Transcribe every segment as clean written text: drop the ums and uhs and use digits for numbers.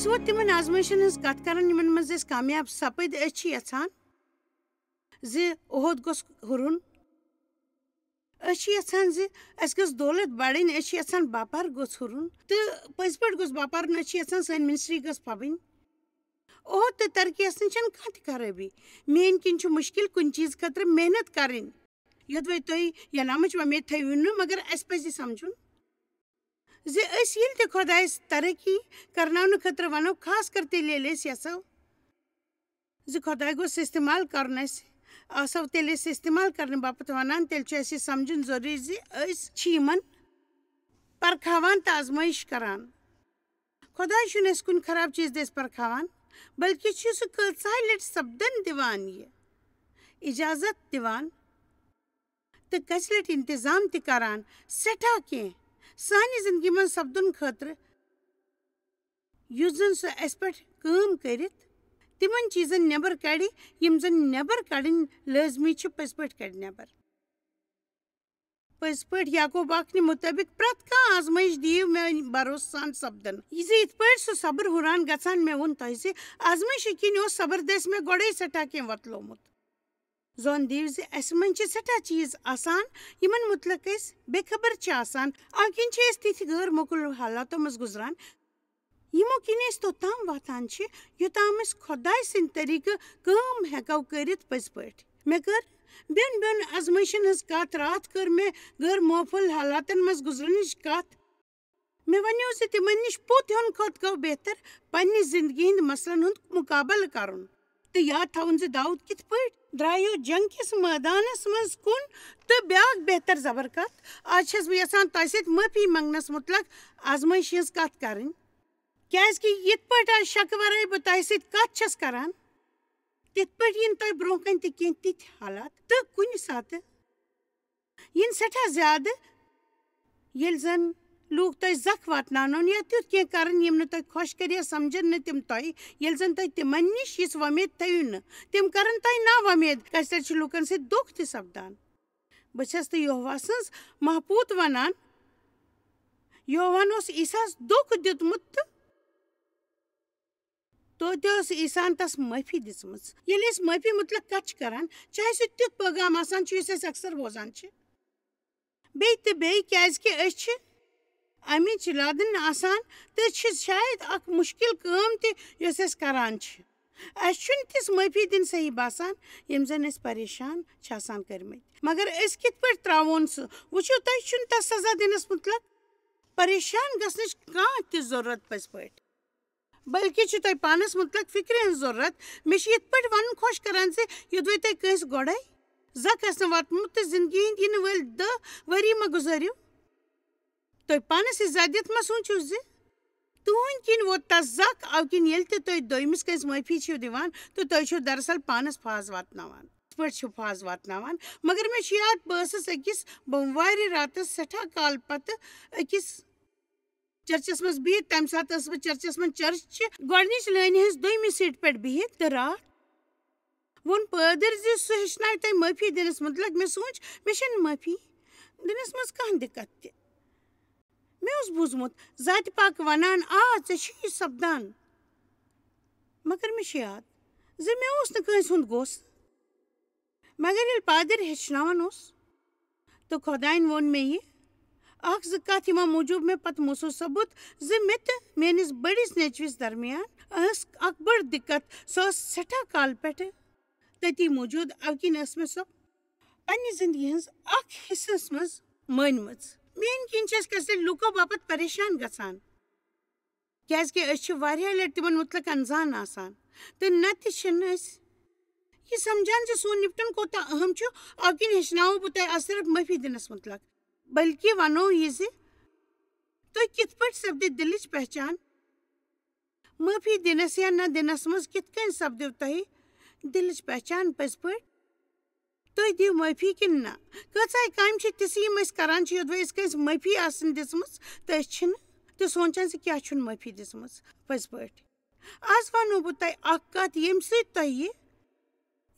اس وہ تمن آزمائشن ہز کت کران یمن مز اس کامیاب سپد اس یژھان زِ عہد گوٚژھ ہُرُن اس چھِ یژھان زِ اَسہِ گٔژھ دولت بڑٕنۍ أسۍ چھِ یژھان باپار گوٚژھ ہُرُن تہٕ پٔزۍ پٲٹھۍ گوٚژھ باپارُن أسۍ چھِ یژھان سٲنۍ منسٹری گٔژھ پھبٕنۍ عہد تہٕ ترقی آسنٕچ چھنہٕ کانٛہہ تہِ خرٲبی میٲنۍ کِنۍ چھُ مُشکل کُنہِ چیٖز خٲطرٕ محنت کَرٕنۍ یوٚدوے تُہۍ ینامٕچ وۄمید تھٲیِو نہٕ مگر اَسہِ پَزِ یہِ سمجھُن زِ أسۍ ییٚلہِ تہِ خۄدایَس ترقی کرناونہٕ خٲطرٕ وَنو خاص کر تیٚلہِ ییٚلہِ أسۍ یژھو زِ خۄداے گوٚژھ استعمال کَرُن اَسہِ آسو تیٚلہِ أسۍ استعمال کرنہٕ باپتھ وَنان تیٚلہِ چھُ اَسہِ یہِ سمجھُن ضروٗری زِ أسۍ چھِ یِمن پرکھاوان تہٕ آزمٲیش کران خۄداے چھُنہٕ اَسہِ کُنہِ خراب چیٖز دٔسۍ پرکھاوان بلکہِ چھُ سُہ کۭژاہ لٹہِ سپدن دِوان یہِ اجازت دِوان تہٕ کژِ لٹہِ انتظام تہِ کران سٮ۪ٹھاہ کینٛہہ سانہِ زندگی منٛز سپدُن خٲطرٕ یُس زن سُہ اَسہِ پٮ۪ٹھ کٲم کٔرِتھ تِمن چیٖزن نٮ۪بر کڑِ یِم زن نٮ۪بر کڑٕنۍ لٲزمی چھِ پٔزۍ پٲٹھۍ کڑِ نٮ۪بر پٔزۍ پٲٹھۍ یعقوب اکھنہِ مُطٲبق پرٛٮ۪تھ کانٛہہ آزمٲیش دِیِو مےٚ بھروسہٕ سان سپدن یہِ زِ یِتھ پٲٹھۍ سُہ صبر ہُران گژھان مےٚ ووٚن تۄہہِ زِ آزمٲیشہِ کِنۍ اوس صبر دٔسۍ مےٚ گۄڈے سٮ۪ٹھاہ کینٛہہ وۄتلومُت زون دِیِو زِ اَسہِ منٛز چھِ سٮ۪ٹھاہ چیٖز آسان یِمن مُتعلق أسۍ بے خبر چھِ آسان اَمہِ کِنۍ چھِ أسۍ تِتھۍ غٲر مۄکُل حالاتو منٛز گُزران یِمو کِنۍ أسۍ توٚتام واتان چھِ یوٚتام أسۍ خۄداے سٕنٛدۍ طٔریٖقہٕ کٲم ہٮ۪کو کٔرِتھ پٔزۍ پٲٹھۍ مےٚ کٔر بیٚن بیٚن آزمٲیشن ہٕنٛز کتھ راتھ کٔر مےٚ غٲر موفل حالاتن منٛز گُزرنٕچ کتھ مےٚ وَنیو زِ تِمن نِش پوٚت ہیوٚن کھۄتہٕ گوٚو بہتر پننہِ زندگی ہٕنٛدۍ مسلن ہُنٛد مُقابلہٕ کرُن تہٕ یاد تھاوُن زِ داوُد کِتھ پٲٹھۍ درٛایو جنگ کِس مٲدانس منٛز کُن تہٕ بیٛاکھ بہتر زبر کتھ آز چھس بہٕ یژھان تۄہہِ سۭتۍ معٲفی منٛگنس مُتعلق آزمٲیشہِ ہٕنٛز کتھ کرٕنۍ کیٛازِ کہِ یِتھ پٲٹھۍ آز شکہٕ ورٲے بہٕ تۄہہِ سۭتۍ کتھ چھس کران تِتھ پٲٹھۍ یِن تۄہہِ برونٛہہ کَنہِ تہِ کینٛہہ تِتھۍ حالات تہٕ کُنہِ ساتہٕ یِن سٮ۪ٹھاہ زیادٕ ییٚلہِ زن لوٗکھ تۄہہِ زکھ واتناونون یا تیُتھ کینٛہہ کرن یِم نہٕ تۄہہِ خۄش کر یا سمجھن نہٕ تِم تۄہہِ ییٚلہِ زن تۄہہِ تِمن نِش یِژھ وۄمید تھٲیِو نہٕ تِم کرن تۄہہِ نا وۄمید کَژِ لٹہِ چھِ لُکن سۭتۍ دھوکہٕ تہِ سپدان بہٕ چھس تہٕ یہوہ سٕنٛز محبوٗت ونان یہوہن اوس عیٖساہس دھوکہٕ دیُتمُت تہٕ توتہِ ٲس عیٖساہن تس معٲفی دِژمٕژ ییٚلہِ أسۍ معٲفی مُتعلق کتھ چھِ کران چاہے سُہ تیُتھ پٲغام آسان چھُ یُس أسۍ اکثر بوزان چھِ بیٚیہِ تہٕ بیٚیہِ کیٛازِ کہِ أسۍ چھِ امِچ لادٕنۍ آسان تہٕ چھِ شاید اکھ مُشکِل کٲم تہِ یۄس أسۍ کران چھِ اَسہِ چھُنہٕ تِژھ معٲفی دِنۍ صحیح باسان یِم زن أسۍ پریشان چھِ آسان کٔرمٕتۍ مگر أسۍ کِتھ پٲٹھۍ ترٛاوون سُہ وٕچھِو تۄہہِ چھُنہٕ تس سزا دِنس مُتعلق پریشان گژھنٕچ کانٛہہ تہِ ضروٗرت پٔزۍ پٲٹھۍ بلکہِ چھِ تۄہہِ پانس مُتعلق فِکرِ ہٕنٛز ضروٗرت مےٚ چھُ یِتھ پٲٹھۍ ونُن خۄش کران زِ یوٚدوے تۄہہِ کٲنٛسہِ گۄڈے زکھ آسنہٕ واتمُت تہٕ زندگی ہٕنٛدۍ یِنہٕ وٲلۍ 10 ؤری ما گُزٲرِو تُہۍ پانس اِزادِیت ما سوٗنٛچِو زِ تُہنٛدۍ کِنۍ ووت تس زکھ اَوٕ کِنۍ ییٚلہِ تہِ تُہۍ دوٚیمِس کٲنٛسہِ معٲفی چھِو دِوان تہٕ تُہۍ چھِو دراصل پانس فاز واتناوان یِتھ پٲٹھۍ چھِو فاز واتناوان مگر مےٚ چھُ یاد بہٕ ٲسٕس أکِس بوموارِ راتس سٮ۪ٹھاہ کال پتہٕ أکِس چرچس منٛز بِہِتھ تمہِ ساتہٕ ٲسٕس بہٕ چرچس منٛز چرچہِ گۄڈنِچ لٲنہِ ہٕنٛز دوٚیمہِ سیٖٹہِ پٮ۪ٹھ بِہِتھ تہٕ راتھ ووٚن پٲدٕر زِ سُہ ہیٚچھنایہِ تۄہہِ معٲفی دِنس مُتعلق مےٚ سوٗنٛچ مےٚ چھنہٕ معٲفی دِنس منٛز کانٛہہ دِقت تہِ مےٚ اوس بوٗزمُت ذاتہِ پاک ونان ژےٚ چھُے یہِ سپدان مگر مےٚ چھُ یاد زِ مےٚ اوس نہٕ کٲنٛسہِ ہُنٛد غوسہٕ مگر ییٚلہِ پادٕر ہیٚچھناوان اوس تہٕ خۄدایَن ووٚن مےٚ یہِ اکھ زٕ کتھ یِمو موٗجوٗب مےٚ پتہٕ محسوٗس سپُد زِ مےٚ تہٕ میٲنِس بٔڑِس نیٚچوِس درمیان ٲس اکھ بٔڑ دِقت سۄ ٲس سٮ۪ٹھاہ کالہٕ پٮ۪ٹھٕ تٔتی موٗجوٗد اَوٕ کِنۍ ٲس مےٚ سۄ پننہِ زندگی ہٕنٛز اکھ حِصس منٛز مٲنۍمٕژ میٲنۍ کِنۍ چھِ أسۍ کٲنٛسہِ لٹہِ لُکو باپتھ پریشان گژھان کیٛازِ کہِ أسۍ چھِ واریاہ لٹہِ تِمن مُتعلق انزان آسان تہٕ نتہٕ چھِنہٕ أسۍ یہِ سمجھان زِ سون نِپٹُن کوٗتاہ اہم چھُ اَوٕ کِنۍ ہیٚچھناوو بہٕ تۄہہِ آز صرف معٲفی دِنس مُتعلق بلکہِ ونو یہِ زِ تُہۍ کِتھ پٲٹھۍ سپدِ دِلٕچ پہچان معٲفی دِنس یا نہ دِنس منٛز کِتھ کٔنۍ سپدِو تۄہہِ دِلٕچ پہچان پٔزۍ پٲٹھۍ تُہۍ دِیِو معٲفی کِنہٕ نہ کۭژاہ کامہِ چھِ تِژھٕ یِم أسۍ کران چھِ یوٚدوے أسۍ کٲنٛسہِ معٲفی آسٕنۍ دِژمٕژ تہٕ أسۍ چھِنہٕ تہٕ سونٛچان زِ کیٛاہ چھُنہٕ معٲفی دِژمٕژ پٔزۍ پٲٹھۍ آز ونو بہٕ تۄہہِ اکھ کتھ ییٚمہِ سۭتۍ تۄہہِ یہِ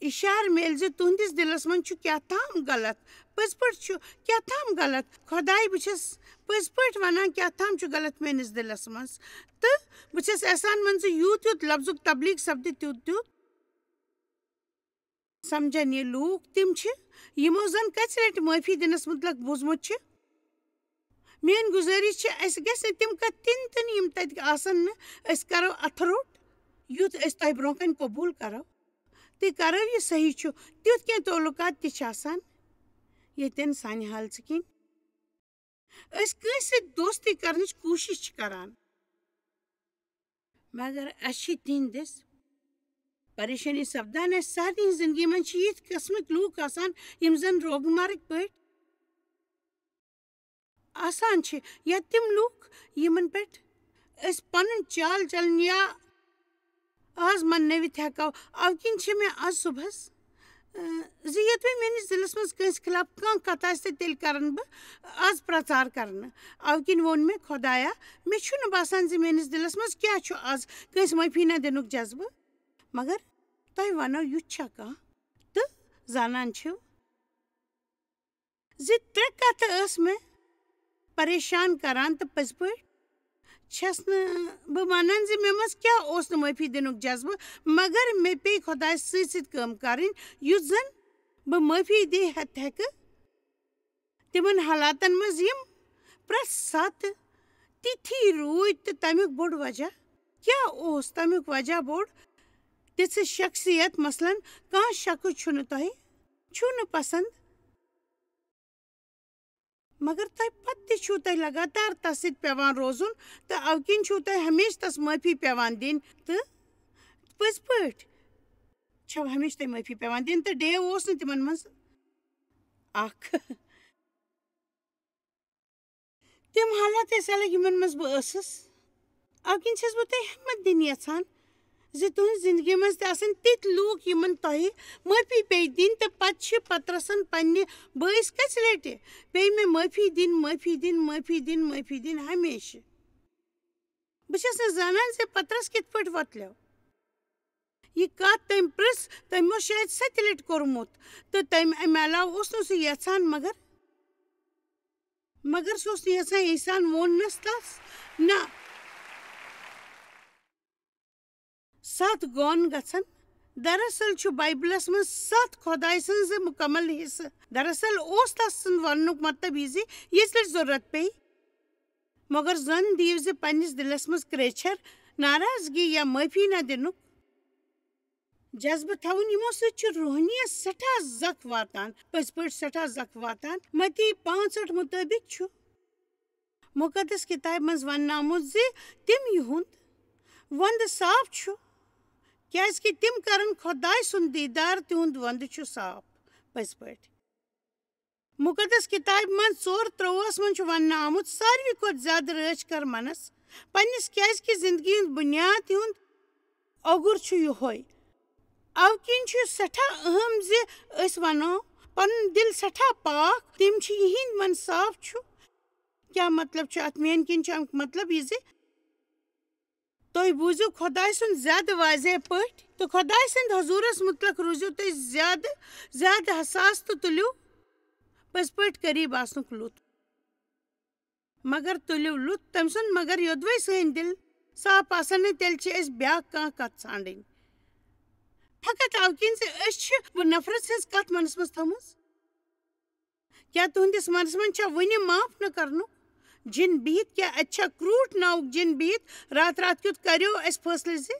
اشار میل زِ تُہنٛدِس دِلس منٛز چھُ کیٛاہ تام غلط پٔزۍ پٲٹھۍ چھُ کیٛاہ تام غلط خۄداے بہٕ چھَس پٔزۍ پٲٹھۍ وَنان کیٛاہ تام چھُ غلط میٲنِس دِلس منٛز تہٕ بہٕ چھَس یژھان مان ژٕ یوٗت یوٗت لفظُک تبلیغ سپدِ تیوٗت تیوٗت سمجھن یہِ لوٗکھ تِم چھِ یِمو زن کَژِ لٹہِ معٲفی دِنس مُتلق بوٗزمُت چھُ میٲنۍ گُزٲرِش چھِ اَسہِ گژھِ نہٕ تِم کَتھٕ تِن تہِ نہٕ یِم تَتہِ آسن نہٕ أسۍ کرو اَتھٕ روٚٹ یُتھ أسۍ تۄہہِ برونٛہہ کَنہِ قبوٗل کرو تہٕ کرو یہِ صحیح چھُ تیُتھ کینٛہہ تعلقات تہِ چھِ آسان ییٚتٮ۪ن سانہِ حالژٕ کِنۍ أسۍ کٲنٛسہِ سۭتۍ دوستی کرنٕچ کوٗشِش چھِ کران مگر اَسہِ چھِ تِہنٛدِ دٔسۍ پریشٲنی سپدان اَسہِ سارنٕے ہٕنٛز زندگی منٛز چھِ یِتھۍ قٕسمٕکۍ لوٗکھ آسان یِم زن روگمارٕکۍ پٲٹھۍ آسان چھِ یا تِم لوٗکھ یِمن پٮ۪ٹھ أسۍ پنُن چال چلن یا آز مننٲوِتھ ہٮ۪کو اَوٕ کِنۍ چھِ مےٚ آز صُبحس زِ یوٚدوے میٲنِس دِلس منٛز کٲنٛسہِ خٕلاف کانٛہہ کتھ آسہِ تہٕ تیٚلہِ کرن بہٕ آز پرٛژار کرنہٕ اَوٕ کِنۍ ووٚن مےٚ خۄدایا مےٚ چھُنہٕ باسان زِ میٲنِس دِلس منٛز کیٛاہ چھُ آز کٲنٛسہِ معٲفی نہ دِنُک جذبہٕ مگر تۄہہِ وَنو یُتھ چھا کانٛہہ تہٕ زانان چھِو زِ 3 کتھٕ ٲس مےٚ پریشان کران تہٕ پٔزۍ پٲٹھۍ چھَس نہٕ بہٕ وَنان زِ مےٚ منٛز کیٛاہ اوس نہٕ معٲفی دِنُک جذبہٕ مگر مےٚ پیٚیہِ خۄدایَس سۭتۍ سۭتۍ کٲم کَرٕنۍ یُتھ زن بہٕ معٲفی دِتھ ہٮ۪کہٕ تِمن حالاتن منٛز یِم پرٛٮ۪تھ ساتہٕ تِتھی روٗدۍ تہٕ تمیُک بوٚڑ وجہ کیٛاہ اوس تمیُک وجہ بوٚڑ تِژھٕ شخصیت مثلاً کانٛہہ شخص چھُنہٕ تۄہہِ چھُو نہٕ پسنٛد مگر تۄہہِ پتہٕ تہِ چھُو تۄہہِ لگاتار تس سۭتۍ پیٚوان روزُن تہٕ اَوٕ کِنۍ چھُو تۄہہِ ہمیشہٕ تس معٲفی پیٚوان دِنۍ تہٕ پٔزۍ پٲٹھۍ چھو ہمیشہٕ تۄہہِ معٲفی پیٚوان دِنۍ تہٕ ڈیو اوس نہٕ تِمن منٛز اکھ تِم حالات ٲسۍ الگ یِمن منٛز بہٕ ٲسٕس اَوٕ کِنۍ چھَس بہٕ تۄہہِ ہٮ۪مت دِنۍ یژھان زِ تُہنٛزِ زندگی منٛز تہِ آسن تِتھۍ لوٗکھ یِمن تۄہہِ معٲفی پیٚیہِ دِنۍ تہٕ پتہٕ چھِ پترسن پننہِ بٲیِس کَژِ لٹہِ پیٚیہِ مےٚ معٲفی دِنۍ معٲفی دِنۍ معٲفی دِنۍ معٲفی دِنۍ ہمیشہٕ بہٕ چھَس نہٕ زانان زِ پترس کِتھ پٲٹھۍ وۄتلیو یہِ کتھ تٔمۍ پرٛژھ تٔمۍ اوس شاید 7 لٹہِ کوٚرمُت تہٕ تٔمۍ امہِ علاوٕ اوس نہٕ سُہ یژھان مگر سُہ اوس نہٕ یژھان عیٖسان ووٚننس تس نہ 7 گۄن گژھن دراصل چھُ بایبلس منٛز 7 خۄداے سٕنٛز مُکمل حِصہٕ دراصل اوس تس سُنٛد وننُک مطلب یہِ زِ ییٚژِ لٹہِ ضروٗرت پیٚیہِ مگر زن دِیِو زِ پننِس دِلس منٛز کرٛیچھر ناراضگی یا معٲفی نہ دِنُک جذبہٕ تھاوُن یِمو سۭتۍ چھُ روحٲنیت سٮ۪ٹھاہ زکھ واتان پٔزۍ پٲٹھۍ سٮ۪ٹھاہ زکھ واتان متی 65 مُطٲبق چھُ مُقدس کِتابہِ منٛز وننہٕ آمُت زِ تِم یِہُنٛد وندٕ صاف چھُ کیٛازِ کہِ تِم کرن خۄداے سُنٛد دیٖدار تِہُنٛد وندٕ چھُ صاف پٔزۍ پٲٹھۍ مُقدس کِتابہِ منٛز 4:23 منٛز چھُ وننہٕ آمُت ساروی کھۄتہٕ زیادٕ رٲچھ کر منس پننِس کیٛازِ کہِ زندگی ہُنٛد بُنیاد ہُنٛد اوٚگُر چھُ یِہوے اَوٕ کِنۍ چھُ سٮ۪ٹھاہ اہم زِ أسۍ ونو پنُن دِل سٮ۪ٹھاہ پاک تِم چھِ یِہِنٛدۍ من صاف چھُ کیٛاہ مطلب چھُ اتھ میٲنۍ کِنۍ چھُ امیُک مطلب یہِ زِ تُہۍ بوٗزِو خۄداے سُنٛد زیادٕ واضح پٲٹھۍ تہٕ خۄداے سٕنٛدِ حضوٗرس مُتلق روٗزِو تُہۍ زیادٕ حساس تہٕ تُلِو پٔزۍ پٲٹھۍ قریٖب آسنُک لُطف مگر تُلِو لُطف تٔمۍ سُنٛد مگر یوٚدوے سٲنۍ دِل صاف آسن نہٕ تیٚلہِ چھِ أسۍ بیٛاکھ کانٛہہ کتھ ژھانڈٕنۍ فقط اَوٕ کِنۍ زِ أسۍ چھِ نفرت ہٕنٛز کتھ منس منٛز تھٲومٕژ کیٛاہ تُہنٛدِس منس منٛز چھا وُنہِ معاف نہٕ کرنُک جِن بِہِتھ کیٛاہ اتہِ چھا کرٛوٗٹھ ناوُک جِن بِہِتھ راتھ کیُتھ کریو اَسہِ فٲصلہٕ زِ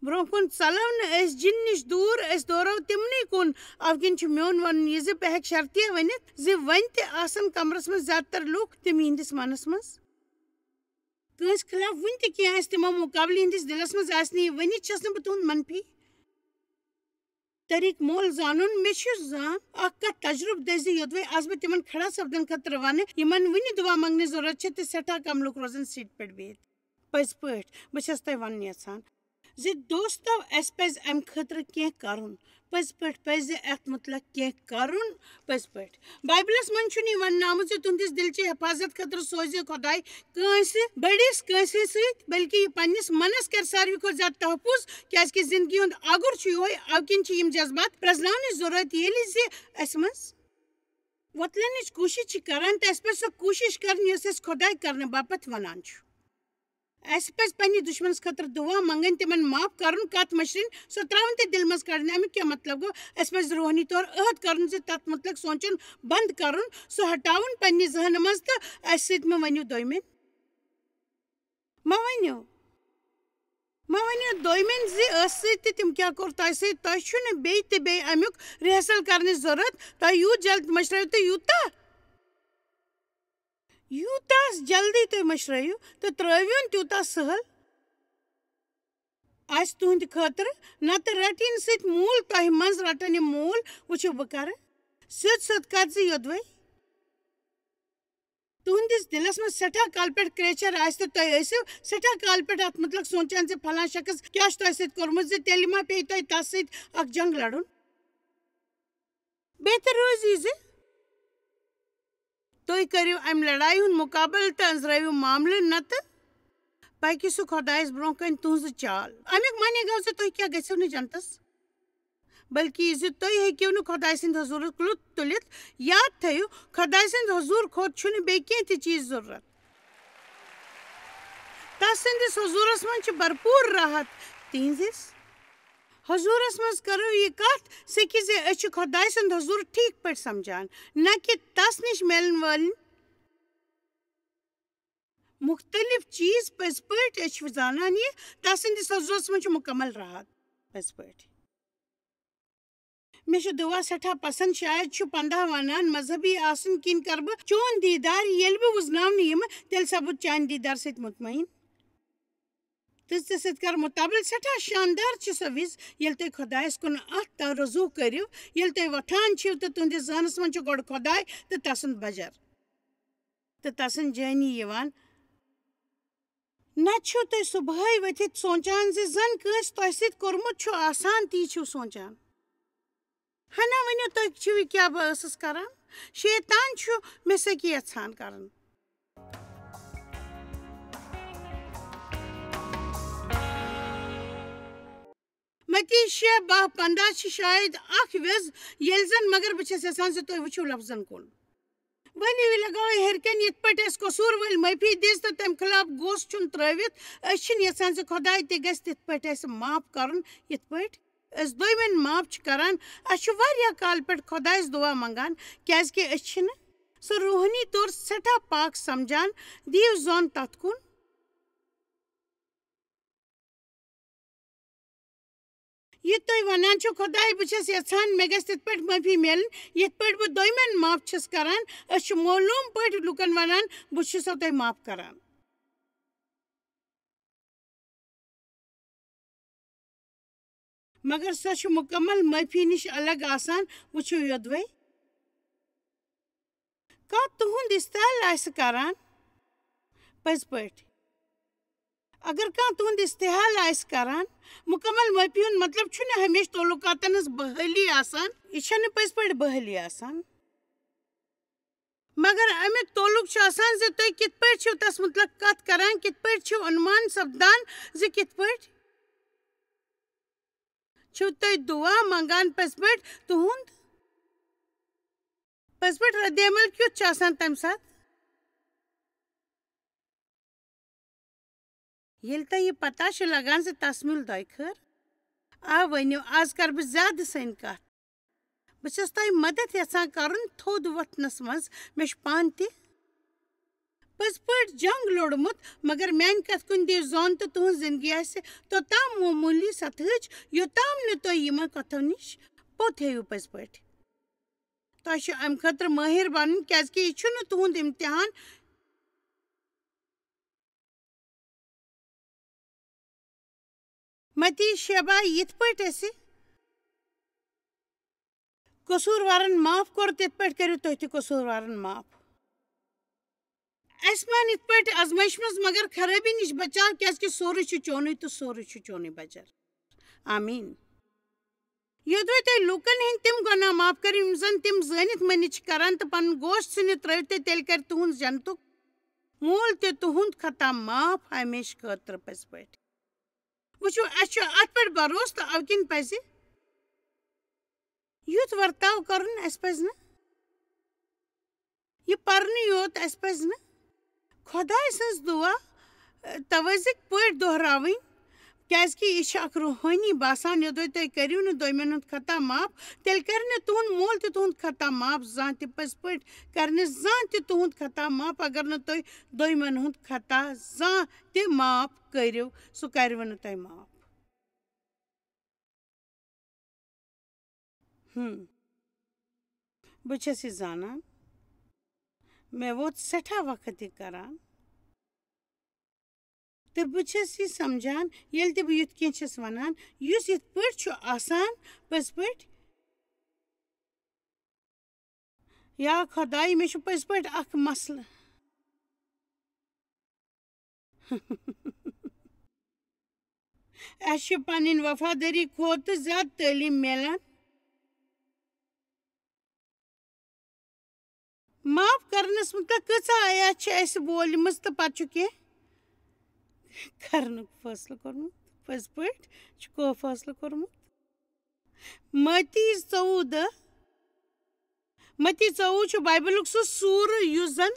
برونٛہہ کُن ژلو نہٕ أسۍ جِن نِش دوٗر أسۍ دورو تِمنٕے کُن اَوٕ کِنۍ چھُ میون وَنُن یہِ زِ بہٕ ہٮ۪کہٕ شرطیہ ؤنِتھ زِ وۄنۍ تہِ آسن کمرس منٛز زیادٕ تر لُکھ تِم یِہنٛدِس منس منٛز کٲنٛسہِ خٕلاف وُنہِ تہِ کینٛہہ آسہِ تِمو مُقابلہٕ یِہنٛدِس دِلس منٛز آسہِ نہٕ یہِ ؤنِتھ چھَس نہٕ بہٕ تُہُنٛد منفی طریٖقہٕ مول زانُن مےٚ چھُ زان اکھ کتھ تجرُبہٕ دٔسۍ زِ یوٚدوے آز بہٕ تِمن کھڑا سپدن خٲطرٕ ونہٕ یِمن وُنہِ دُعا منٛگنٕچ ضروٗرت چھِ تہٕ سٮ۪ٹھاہ کم لُکھ روزن سیٖٹہِ پٮ۪ٹھ بِہِتھ پٔزۍ پٲٹھۍ بہٕ چھَس تۄہہِ ونُن یژھان زِ دوستو اس پز ام خطر کی کرن پز پٹ پز ات مطلق کی کرن پز پٹ بائبلس من چھُنہٕ یہِ وننہٕ آمُت زِ تُہنٛدِس دلچہِ حفاظت خٲطرٕ سوزِ خۄداے کٲنٛسہِ بٔڑِس کٲنٛسہِ سۭتۍ بلکہِ یہِ پننِس منس کر ساروی کھۄتہٕ زیادٕ تحفظ کیازکہِ زندگی ہُنٛد اگر چھُ یِہوے اَوٕ کِنۍ چھِ یِم جذبات پرٛزناونٕچ ضروٗرت ییٚلہِ زِ اَسہِ منٛز وۄتلنٕچ کوٗشش چھِ کران تہٕ اَسہِ پَزِ سۄ کوٗشش کرٕنۍ یۄس أسۍ خۄداے کرنہٕ باپتھ ونان چھُ اَسہِ پَزِ پننہِ دُشمنس خٲطرٕ دُعا منگٕنۍ تِمن معاف کرُن کتھ مٔشرٕنۍ سۄ ترٛاوٕنۍ تہِ دِلہِ منٛز کڑٕنۍ امیُک کیاہ مطلب گوٚو اَسہِ پَزِ روحٲنی طور عہد کرُن زِ تتھ متعلق سونٛچُن بنٛد کرُن سُہ ہٹاوُن پننہِ ذہنہٕ منٛز تہٕ اَسہِ سۭتۍ مہٕ ؤنِو دوٚیمِن مہ ؤنِو دوٚیمِن زِ ٲسہٕ سۭتۍ تہِ تِم کیاہ کوٚر تۄہہِ سۭتۍ تۄہہِ چھُنہٕ بیٚیہِ تہِ بیٚیہِ امیُک رِہرسل کرنٕچ ضروٗرت تۄہہِ یوٗت جلد مٔشرٲیِو تہٕ یوٗتاہ جلدی تُہۍ مٔشرٲیِو تہٕ ترٛٲوِوُن تیوٗتاہ سہل آسہِ تُہنٛدِ خٲطرٕ نتہٕ رٹہِ یِنہٕ سۭتۍ موٗل تۄہہِ منٛز رٹن یِم موٗل وٕچھِو بہٕ کرٕ سیوٚد کتھ زِ یوٚدوے تُہنٛدِس دِلس منٛز سٮ۪ٹھاہ کالہٕ پٮ۪ٹھ کریچر آسہِ تہٕ تُہۍ ٲسِو سٮ۪ٹھاہ کالہٕ پٮ۪ٹھ اتھ متعلق سونٛچان زِ فلاں شخص کیاہ چھُ تۄہہِ سۭتۍ کوٚرمُت زِ تیٚلہِ ما پیٚیہِ تۄہہِ تس سۭتۍ اکھ جنگ لڑُن بہتر روزِ زِ تُہۍ کٔرِو امہِ لڑایہِ ہُنٛد مُقابلہٕ تہٕ أنٛزرٲوِو معاملہٕ نتہٕ پکہِ سُہ خۄدایس برونٛہہ کنہِ تُہنٛزٕ چال امیُک معنی گوٚو زِ تُہۍ کیاہ گٔژھِو نہٕ جنتس بلکہِ زِ تُہۍ ہیٚکِو نہٕ خۄداے سٕنٛدِ حضوٗرُک لُطف تُلِتھ یاد تھٲیِو خۄداے سٕنٛدِ حضوٗر کھۄتہٕ چھُنہٕ بیٚیہِ کینٛہہ تہِ چیٖز ضروٗرت تس سٕنٛدِس حضوٗرس منٛز چھِ بھرپوٗر راحت تِہنٛدِس حضوٗرس منٛز کرو یہِ کتھ سِکہِ زِ أسۍ چھِ خۄداے سُنٛد حضوٗر ٹھیٖک پٲٹھۍ سمجھان نہ کہِ تس نِش مِلن وٲلۍ مختلف چیٖز پٔزۍ پٲٹھۍ أسۍ چھِ زانان یہِ تس سٕنٛدِس حضوٗرس منٛز چھُ مُکمل راحت پٔزۍ پٲٹھۍ مےٚ چھُ دُعا سٮ۪ٹھاہ پسنٛد شاید چھُ 15 ونان مذہبی آسنہٕ کِنۍ کرٕ بہٕ چون دیٖدار ییٚلہِ بہٕ وُزناونہٕ یِمہٕ تیٚلہِ سپُد چانہِ دیٖدار سۭتۍ مطمعین تہٕ ژےٚ سۭتۍ کر مُطابل سٮ۪ٹھاہ شاندار چھِ سۄ وِز ییٚلہِ تُہۍ خۄدایس کُن اتھ توجوٗ کٔرِو ییٚلہِ تُہۍ وۄتھان چھِو تہٕ تُہنٛدِس ذہنس منٛز چھُ گۄڈٕ خۄداے تہٕ تسُنٛد بجر تہٕ تسٕنٛز جٲنی یِوان نتہٕ چھِو تُہۍ صبحٲے ؤتھِتھ سونٛچان زِ زن کٲنٛسہِ تۄہہِ سۭتۍ کوٚرمُت چھُ آسان تی چھِو سونٛچان ہنا ؤنِو تُہۍ چھِو یہِ کیاہ بہٕ ٲسٕس کران شیطان چھُ مےٚ سۭتۍ یژھان کرُن متی 6:10 چھِ شاید اکھ وِز ییٚلہِ زن مگر بہٕ چھَس یژھان زِ تُہۍ وٕچھِو لفظن کُن ؤلِو یہِ لگاوو ہیٚرِ کَنۍ یِتھ پٲٹھۍ اَسہِ قصوٗر وٲلۍ معٲفی دِژ تہٕ تَمہِ خٕلاف گوٚژھ چھُن ترٛٲوِتھ أسۍ چھِنہٕ یژھان زِ خۄداے تہِ گژھِ تِتھ پٲٹھۍ اَسہِ معاف کرُن یِتھ پٲٹھۍ أسۍ دوٚیمٮ۪ن معاف چھِ کران اَسہِ چھُ واریاہ کالہٕ پٮ۪ٹھ خۄدایس دُعا منگان کیازکہِ أسۍ چھِنہٕ سُہ روحٲنی طور سٮ۪ٹھاہ پاک سمجھان دِیِو زوٚن تتھ کُن یہِ تُہۍ ونان چھِو خۄداے بہٕ چھَس یژھان مےٚ گژھِ تِتھ پٲٹھۍ معٲفی میلٕنۍ یِتھ پٲٹھۍ بہٕ دوٚیمٮ۪ن معاف چھَس کران أسۍ چھِ معلوٗم پٲٹھۍ لُکن ونان بہٕ چھُسو تۄہہِ معاف کران مگر سۄ چھِ مُکمل معٲفی نِش الگ آسان وٕچھِو یوٚدوے کانٛہہ تُہُنٛد استعال آسہِ کران پٔزۍ پٲٹھۍ اگر کانٛہہ تُہُنٛد استحال آسہِ کران مُکمل معٲفی ہُنٛد مطلب چھُنہٕ ہمیشہٕ تعلقاتن ہٕنٛز بحٲلی آسان یہِ چھنہٕ پٔزۍ پٲٹھۍ بحٲلی آسان مگر امیُک تعلق چھُ آسان زِ تُہۍ کِتھ پٲٹھۍ چھِو تس متعلق کتھ کران کِتھ پٲٹھۍ چھِو اُنمان سپدان زِ کِتھ پٲٹھۍ چھِو تُہۍ دُعا منگان پٔزۍ پٲٹھۍ تُہُنٛد پٔزۍ پٲٹھۍ رد عمل کیُتھ چھُ آسان تمہِ ساتہٕ ییٚلہِ تۄہہِ یہِ پتہ چھُ لگان زِ تس میوٗل دۄیہِ خٲر ؤنِو آز کرٕ بہٕ زیادٕ سٲنۍ کتھ بہٕ چھَس تۄہہِ مدد یژھان کرُن تھوٚد وۄتھنس منٛز مےٚ چھُ پانہٕ تہِ پٔزۍ پٲٹھۍ جنگ لوٚڑمُت مگر میانہِ کتھِ کُن دِیِو زوٚن تہٕ تُہنٛز زندگی آسہِ توٚتام معموٗلی سطحٕچ یوٚتام نہٕ تُہۍ یِمن کتھو نِش پوٚت ہیٚیِو پٔزۍ پٲٹھۍ تۄہہِ چھُ امہِ خٲطرٕ مٲہِر بنُن کیازکہِ یہِ چھُنہٕ تُہُنٛد امتحان متی 6 یِتھ پٲٹھۍ أسہِ قصوٗروارن معاف کوٚر تِتھ پٲٹھۍ کٔرِو تُہۍ تہِ قصوٗروارن معاف اس مان ات پٹ ازمائش مز مگر خرابی نش بچا کیازکہ سورے چونی تو سورے چونی بچر آمین یودوے تھی لوکن ہند تم گناہ معاف کر زن تم زانت منت کران تو پن گوشت ثنت ترو تیل کر تہند جنتک مول تہ تہند خطا معاف ہمیشہ خاطر پز پہ وچو اس ات پہ بھروسہ تو او کن پز یت ورتاؤ کرن اس پز نا یہ پرنی یوت اس پز نا خدائے سز دعا توازک پہ دہراوین کیازکہ یہ اخ روحانی باسان یودوے تھی کرو نا دویمن ہند خطا معاف تیل کر تہند مول تہ تہند خطا معاف زان تہ پز پہ کرنے زان تہ تہند خطا معاف اگر نہ تھی دویمن ہند خطا زان تہ معاف کرو سہ کرو نہ تھی معاف بچس یہ زانان میں ووت سٹھا وقت یہ کران تو بچس یہ سمجھان یل تہ بہ یت کینٛہہ چھس ونان یس یت پٲٹھۍ چھُ آسان پٔزۍ پٲٹھۍ یا خداے مےٚ چھُ پٔزۍ پٲٹھۍ اکھ مسلہٕ اسہِ چھِ پنٕنۍ وفادٲری کھۄتہٕ زیادٕ تعلیٖم میلان معاف کرنس متعلق کۭژاہ آیات چھِ اسہِ بوٗلمٕژ تہٕ پتہٕ چھُ کینٛہہ کرنُک فٲصلہٕ کوٚرمُت پٔزۍ پٲٹھۍ چھُکھٕ فٲصلہٕ کوٚرمُت متی 14 متی 14 چھُ بائبلُک سُہ سوٗرٕ یُس زن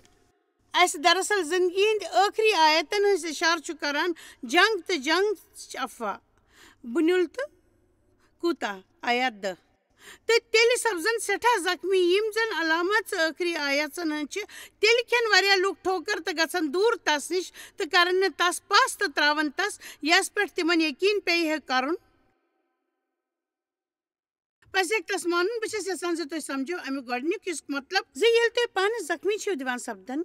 اسہِ دراصل زندگی ہٕنٛدۍ ٲخری آیتن ہٕنٛز اِشارٕ چھُ کران جنگ تہٕ جنگ افواہ بُنیُل تہٕ کوٗتاہ آیات 10 تہٕ تیٚلہِ سپزن سٮ۪ٹھاہ زخمی یِم زن علامات ٲخری آیژن ہٕنٛز چھِ تیٚلہِ کھٮ۪ن واریاہ لُکھ ٹھوکر تہٕ گژھن دوٗر تس نِش تہٕ کرن نہٕ تس پس تہٕ تراون تس یس پٮ۪ٹھ تِمن یقیٖن پیٚیہِ ہے کرُن پس ہیٚکہِ تس مانُن بہٕ چھس یژھان زِ تُہۍ سمجھو امیُک گۄڈنیُک یُس مطلب زِ ییٚلہِ تُہۍ پانہٕ زخمی چھِو دِوان سپدن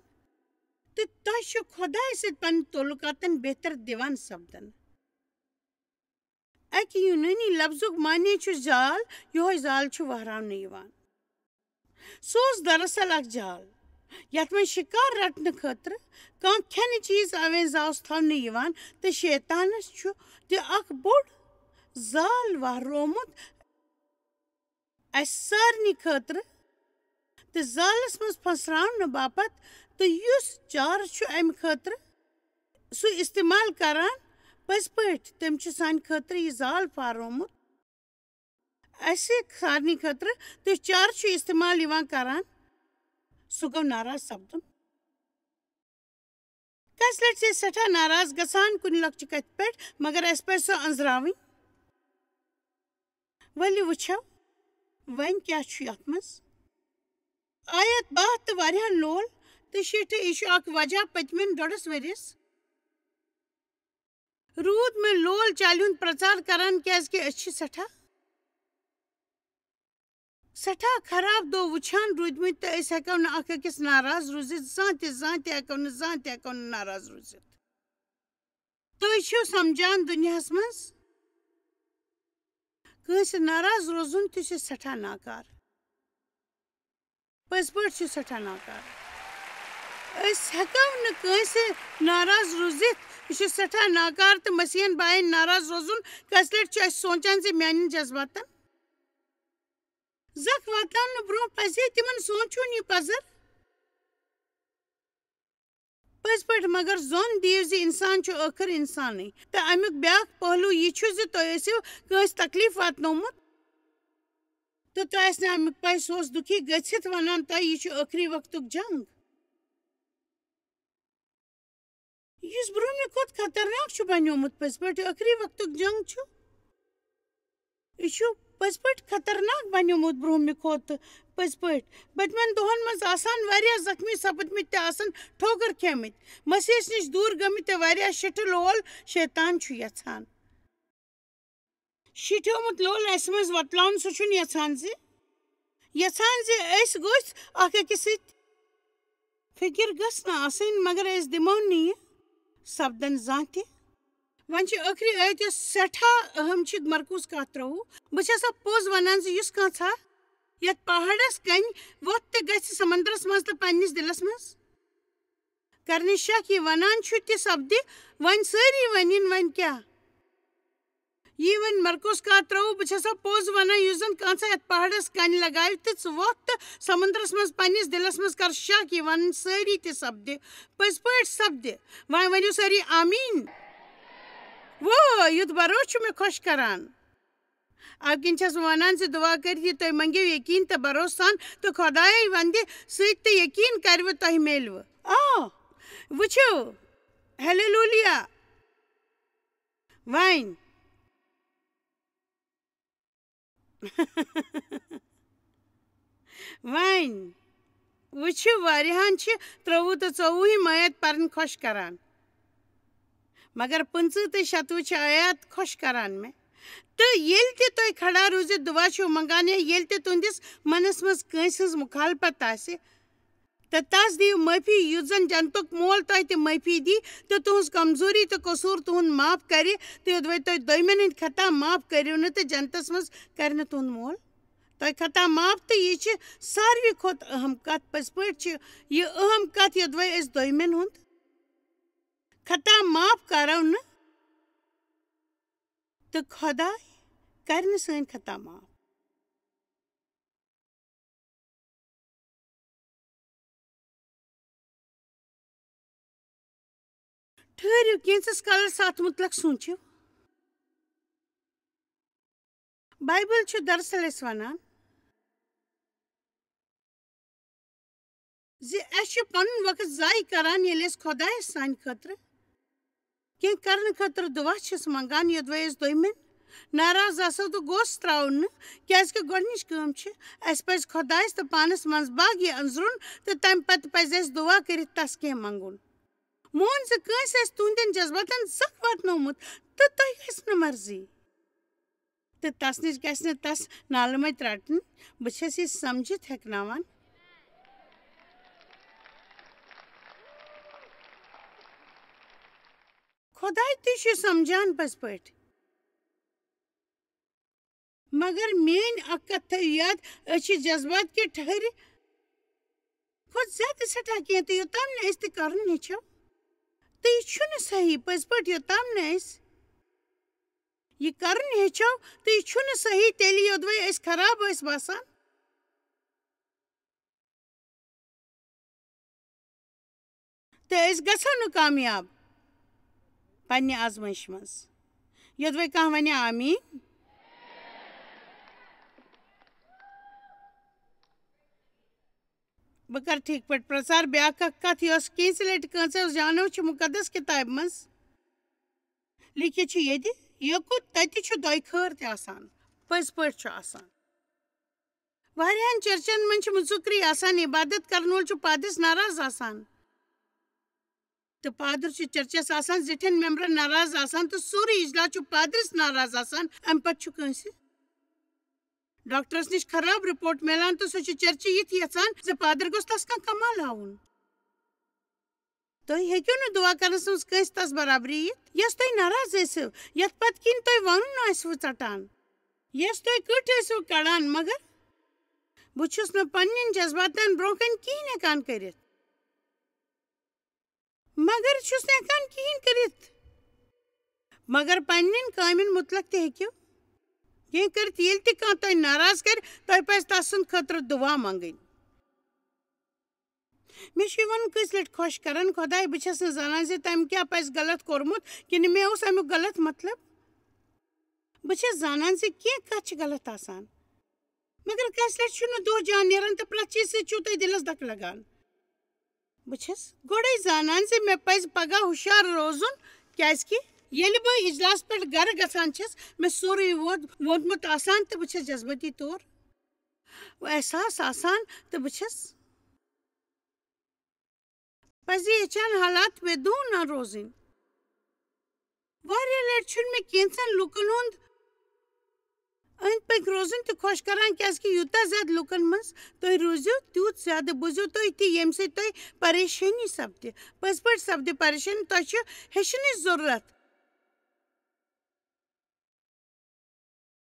تہٕ تۄہہِ چھُ خۄداے سۭتۍ پنٕنۍ تعلقاتن بہتر دِوان سپدن اکہِ یوٗنٲنی لفظُک معنے چھُ جال یِہوے جال چھُ وہراونہٕ یِوان سُہ اوس دراصل اکھ جال یتھ منٛز شکار رٹنہٕ خٲطرٕ کانٛہہ کھٮ۪نہٕ چیٖز آویزا اوس تھاونہٕ یِوان تہٕ شیطانس چھُ تہِ اکھ بوٚڑ زال وہرومُت اسہِ سارنٕے خٲطرٕ تہٕ زالس منٛز پھسراونہٕ باپتھ تہٕ یُس چارٕ چھُ امہِ خٲطرٕ سُہ استعمال کران پٔزۍ پٲٹھۍ تٔمۍ چھُ سانہِ خٲطرٕ یہِ زال پھارومُت اسہِ سارنٕے خٲطرٕ تہٕ چارٕ چھُ استعمال یِوان کران سُہ گوٚو ناراض سپدُن کٲنٛسہِ لٹہِ چھِ أسۍ سٮ۪ٹھاہ ناراض گژھان کُنہِ لۄکچہِ کتھِ پٮ۪ٹھ مگر اسہِ پزِ سۄ أنٛزراوٕنۍ ؤلِو وٕچھو وۄنۍ کیٛاہ چھُ یتھ منٛز آیت 12 تہٕ واریاہن لول تہٕ 60 یہِ چھُ اکھ وجہ پٔتمٮ۪ن 1.5 ؤرِیس روٗد مےٚ لول چالہِ ہُنٛد پرٛچار کران کیٛازکہِ أسۍ چھِ سٮ۪ٹھاہ خراب دۄہ وٕچھان روٗدمٕتۍ تہٕ أسۍ ہٮ۪کو نہٕ اکھ أکِس ناراض روٗزِتھ زانٛہہ تہِ ہٮ۪کو نہٕ ناراض روٗزِتھ تُہۍ چھِو سمجھان دُنیاہس منٛز کٲنٛسہِ ناراض روزُن تہِ چھُ سٮ۪ٹھاہ ناکار پٔزۍ پٲٹھۍ چھُ سٮ۪ٹھاہ ناکار أسۍ ہٮ۪کو نہٕ کٲنٛسہِ ناراض روٗزِتھ یہِ چھُ سٮ۪ٹھاہ ناکار تہٕ مسیحین باین ناراض روزُن کٲنٛسہِ لٹہِ چھُ اسہِ سونٛچان زِ میانٮ۪ن جذباتن زکھ واتناونہٕ برٛونٛہہ پزِ ہے تِمن سونٛچُن یہِ پزر پٔزۍ پٲٹھۍ مگر زوٚن دِیِو زِ انسان چھُ ٲخر انسانٕے تہٕ امیُک بیٛاکھ پہلوٗ یہِ چھُ زِ تۄہہِ ٲسِو کٲنٛسہِ تکلیٖف واتنومُت تہٕ تۄہہِ آسہِ نہٕ امیُک پاے سُہ اوس دُکھی گٔژھِتھ ونان تۄہہِ یہِ چھُ ٲخری وقتُک جنگ یُس برٛونٛہمہِ کھۄتہٕ خطرناک چھُ بنیومُت پٔزۍ پٲٹھۍ ٲخری وقتُک جنگ چھُ یہِ چھُ پٔزۍ پٲٹھۍ خطرناک بنیومُت برٛونٛہمہِ کھۄتہٕ پٔزۍ پٲٹھۍ پٔتمٮ۪ن دۄہن منٛز آسان واریاہ زخمی سپٕدمٕتۍ تہِ آسان ٹھوکر کھیٚمٕتۍ مسیحس نِش دوٗر گٔمٕتۍ تہٕ واریاہ شِٹھٕ لول شیطان چھُ یژھان شِٹھیومُت لول اسہِ منٛز وۄتلاوُن سُہ چھُنہٕ یژھان زِ أسۍ گٔژھۍ اکھ أکِس سۭتۍ فِکِر گٔژھ نہٕ آسٕنۍ مگر أسۍ دِمو نہٕ یہِ سپدن زانٛہہ تہِ وۄنۍ چھِ ٲخری آیت یۄس سٮ۪ٹھاہ اہم چھِ مرکوٗز کتھ 23 بہٕ چھسا پوٚز ونان زِ یُس کانٛہہ یتھ پہاڑس کنۍ وۄتھ تہٕ گژھِ سمندرس منٛز تہٕ پننِس دِلس منٛز کرنے شک یہ ونان چھُ تہِ سپدِ وۄنۍ سٲری ونن وۄنۍ کیٛاہ یہ وۄنۍ مرکوز کار ترٛوو بہٕ چھسا پوٚز ونان یُس زن کانٛژھا یتھ پہاڑس کنہِ لگاوِ تہٕ ژٕ ووٚتھ تہٕ سمندرس منٛز پننِس دلس منٛز کر شک یہ ونن سٲری تہِ سپدِ پٔزۍ پٲٹھۍ سپدِ وۄنۍ ؤنِو سٲری آمیٖن وہ یُتھ بروس چھُ مےٚ خۄش کران اَوٕ کِنۍ چھس بہٕ ونان زِ دعا کٔرِتھ یہِ تُہۍ منٛگِو یقیٖن تہٕ بروس سان تہٕ خۄدایے ونٛدِ سۭتۍ تہٕ یقیٖن کروٕ تۄہہِ میلوٕ وٕچھِو ہیلیلوٗیا وۄنۍ وۄنۍ وٕچھِو واریاہن چھِ 23 تہٕ 24 آیات پرٕنۍ خۄش کران مگر 25 تہٕ 26 چھِ آیات خۄش کران مےٚ تہٕ ییٚلہِ تہِ تُہۍ کھڑا روٗزِتھ دُعا چھِو منٛگان یا ییٚلہِ تہِ تُہنٛدِس منس منٛز کٲنٛسہِ ہٕنٛز مُخالفت آسہِ تہٕ تس دِیِو معٲفی یُس زن جنتُک مول تۄہہِ تہِ معٲفی دی تہٕ تُہنٛز کمزوری تہٕ قصوٗر تُہُنٛد معاف کرِ تہٕ یوٚدوے تُہۍ دوٚیمٮ۪ن ہٕنٛدۍ خطا معاف کٔرِو نہٕ تہٕ جنتس منٛز کرِ نہٕ تُہُنٛد مول تۄہہِ خطا معاف تہٕ یہِ چھِ ساروی کھۄتہٕ اہم کتھ پٔزۍ پٲٹھۍ چھِ یہِ اہم کتھ یوٚدوے أسۍ دوٚیمٮ۪ن ہُنٛد خطا معاف کرو نہٕ تہٕ خۄداے کرِ نہٕ سٲنۍ خطا معاف ٹھٔہرِو کینٛژس کالس اتھ مُتلق سونٛچِو بایبل چھُ دراصل اسہِ ونان زِ أسۍ چھِ پنُن وقت ضایع کران ییٚلہِ أسۍ خۄدایس سانہِ خٲطرٕ کینٛہہ کرنہٕ خٲطرٕ دُعا چھِس منٛگان یوٚدوے أسۍ دوٚیمٮ۪ن ناراض آسو تہٕ گوٚژھ ترٛاوُن نہٕ کیٛازِکہِ گۄڈنِچ کٲم چھِ اَسہِ پزِ خۄدایس تہٕ پانس منٛزباگ یہِ أنٛزرُن تہٕ تمہِ پتہٕ پزِ اَسہِ دُعا کٔرِتھ تس کینٛہہ منٛگُن مون زِ کٲنٛسہِ آسہِ تُہنٛدٮ۪ن جذباتن زکھ واتنومُت تہٕ تۄہہِ گژھِ نہٕ مرضی تہٕ تس نِش گژھِ نہٕ تس نالہٕ مٔتۍ رٹٕنۍ بہٕ چھس یہِ سمجھِتھ ہیٚکناوان خۄداے تہِ چھُ سمجھان پٔزۍ پٲٹھۍ مگر میٲنۍ اکھ کتھ تھٲیِو یاد أسۍ چھِ جذبات کہِ ٹھٔہرِ کھۄتہٕ زیادٕ سٮ۪ٹھاہ کینٛہہ تہٕ یوٚتام نہٕ أسۍ تہِ کرُن ہیٚچھو تہٕ یہِ چھُنہٕ صحیح پٔزۍ پٲٹھۍ یوٚتام نہٕ أسۍ یہِ کرُن ہیٚچھو تہٕ یہِ چھُنہٕ صحیح تیٚلہِ یوٚدوے أسۍ خراب ٲسۍ باسان تہٕ أسۍ گژھو نہٕ کامیاب پننہِ آزمٲیشہِ منٛز یوٚدوے کانٛہہ ونہِ آمیٖن بہٕ کرٕ ٹھیٖک پٲٹھۍ پرٛژار بیٛاکھ اکھ کتھ یۄس کینٛژِ لٹہِ کٲنٛژو زانو چھِ مُقدس کِتابہِ منٛز لیکھِتھ چھُ ییٚتہِ یوٚکُت تتہِ چھُ دۄیہِ خٲر تہِ آسان پٔزۍ پٲٹھۍ چھُ آسان واریاہن چرچن منٛز چھِ مُژُکری آسان عبادت کرن وول چھُ پادرس ناراض آسان تہٕ پادر چھُ چرچس آسان زِٹھٮ۪ن مٮ۪مبرن ناراض آسان تہٕ سورُے اجلاس چھُ پادرس ناراض آسان امہِ پتہٕ چھُ کٲنٛسہِ ڈاکٹرس نِش خراب رِپورٹ میلان تہٕ سُہ چھُ چرچہِ یِتھ یژھان زِ پادر گوٚژھ تس کانٛہہ کمال ہاوُن تُہۍ ہیٚکِو نہٕ دُعا کرنس منٛز کٲنٛسہِ تس برابری یِتھ یۄس تُہۍ ناراض ٲسِو یتھ پتہٕ کِنۍ تۄہہِ ونُن آسوٕ ژٹان یۄس تُہۍ کٔٹھۍ ٲسِو کڑان مگر بہٕ چھُس نہٕ پننٮ۪ن جذباتن برٛونٛہہ کنہِ کِہیٖنۍ ہٮ۪کان کٔرِتھ مگر پننٮ۪ن کامٮ۪ن مُتلق تہِ ہیٚکِو کینٛہہ کٔرِتھ ییٚلہِ تہِ کانٛہہ تۄہہِ ناراض کرِ تۄہہِ پزِ تس سٕنٛدِ خٲطرٕ دُعا منٛگٕنۍ مےٚ چھُ یہِ ونُن کٲنٛسہِ لٹہِ خۄش کران خۄداے بہٕ چھس نہٕ زانان زِ تٔمۍ کیٛاہ پزِ غلط کوٚرمُت کِنہٕ مےٚ اوس امیُک غلط مطلب بہٕ چھس زانان زِ کینٛہہ کتھ چھِ غلط آسان مگر کٲنٛسہِ لٹہِ چھُنہٕ دۄہ جان نیران تہٕ پرٛٮ۪تھ چیٖزٕ سۭتۍ چھُو تۄہہِ دِلس دکہٕ لگان بہٕ چھس گۄڈے زانان زِ مےٚ پزِ پگاہ ہُشار روزُن کیٛازِکہِ ییٚلہِ بہٕ اجلاس پٮ۪ٹھ گرٕ گژھان چھس مےٚ سورُے ووتمُت آسان تہٕ بہٕ چھس جذبٲتی طور احساس آسان تہٕ بہٕ چھس پزِ ہیٚچھان حالات بے دوٗن روزٕنۍ واریاہ لٹہِ چھُنہٕ مےٚ کینٛژن لُکن ہُنٛد أنٛدۍ پٔکۍ روزُن تہِ خۄش کران کیٛازِکہِ یوٗتاہ زیادٕ لُکن منٛز تُہۍ روٗزِو تیوٗت زیادٕ بوٗزِو تُہۍ تہِ ییٚمہِ سۭتۍ تۄہہِ پریشٲنی سپدِ پٔزۍ پٲٹھۍ سپدِ پریشٲنی تۄہہِ چھُ ہیٚچھنٕچ ضروٗرت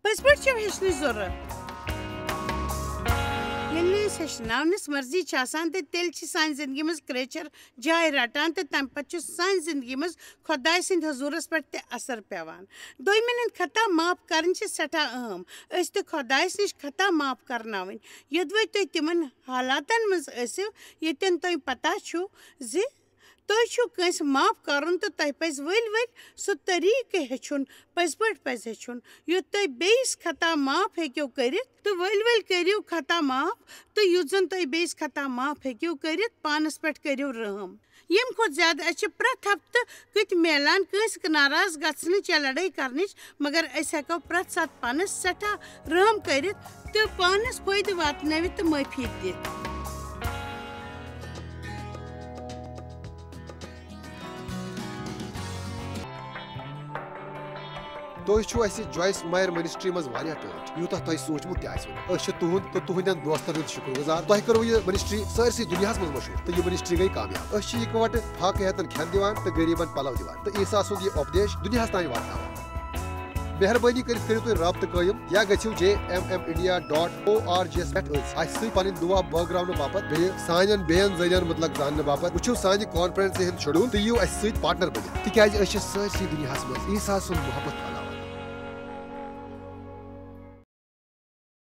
پٔزۍ پٲٹھۍ چھو ہیٚچھنٕچ ضروٗرت ییٚلہِ أسۍ ہیٚچھناونٕچ مرضی چھِ آسان تہٕ تیٚلہِ چھِ سانہِ زندگی منٛز کریچر جاے رٹان تہٕ تَمہِ پتہٕ چھُ سانہِ زندگی منٛز خۄداے سٕنٛدِ حضوٗرس پٮ۪ٹھ تہِ اثر پیٚوان. دوٚیمٮ۪ن ہٕنٛدۍ خطا معاف کرٕنۍ چھِ سٮ۪ٹھاہ اہم. أسۍ تہِ خۄدایس نِش خطا معاف کرناوٕنۍ. یوٚدوے تُہۍ تِمن حالاتن منٛز ٲسِو ییٚتٮ۪ن تۄہہِ پتہ چھُو زِ تۄہہِ چھُو کٲنٛسہِ معاف کرُن تہٕ تۄہہِ پزِ ؤلۍ ؤلۍ سُہ طٔریٖقہٕ ہیٚچھُن. پٔزۍ پٲٹھۍ پزِ ہیٚچھُن یُتھ تُہۍ بیٚیِس خطا معاف ہیٚکِو کٔرِتھ تہٕ ؤلۍ ؤلۍ کٔرِو خطا معاف. تہٕ یُتھ زن تُہۍ بیٚیِس خطا معاف ہیٚکِو کٔرِتھ پانس پٮ۪ٹھ کٔرِو رحم. ییٚمہِ کھۄتہٕ زیادٕ اَسہِ چھِ پرٛٮ۪تھ ہفتہٕ کٕتۍ میلان کٲنٛسہِ ناراض گژھنٕچ یا لڑٲے کرنٕچ مگر أسۍ ہٮ۪کو پرٛٮ۪تھ ساتہٕ پانس سٮ۪ٹھاہ رحم کٔرِتھ تہٕ پانس فٲیدٕ واتنٲوِتھ تہٕ معٲفی دِتھ. تُہۍ چھِو اَسہِ جویس مایر منسٹری منٛز واریاہ ٹٲٹھۍ یوٗتاہ تۄہہِ سوٗنٛچمُت تہِ آسِوٕ نہٕ. أسۍ چھِ تُہُنٛد تہٕ تُہنٛدٮ۪ن دوستن ہُنٛد شُکر گُزار. تۄہہِ کٔروٕ یہِ منسٹری سٲرسٕے دُنیاہس منٛز مشہوٗر تہٕ یہِ منسٹری گٔیہِ کامیاب. أسۍ چھِ یِکوَٹہٕ فاقہٕ ہٮ۪تن کھٮ۪ن دِوان تہٕ غریٖبن پلو دِوان تہٕ عیٖسا سُنٛد یہِ اُپدیش دُنیاہس تانۍ واتناوان. مہربٲنی کٔرِتھ کٔرِو تُہۍ رابطہٕ قٲیِم یا گٔژھِو jmmindia.org یس پٮ۪ٹھ اَسہِ سۭتۍ پنٕنۍ دُعا بٲگراونہٕ باپتھ بیٚیہِ سانٮ۪ن بیٚین ذٔریعن مُتعلق زاننہٕ باپتھ وٕچھِو سانہِ کانفرنسہِ ہُنٛد شڈوٗل تہٕ یِیِو اَسہِ سۭتۍ پارٹنر بٔنِتھ تِکیازِ أسۍ چھِ سٲرسٕے دُنیاہس منٛز عیٖسا سُنٛد محبت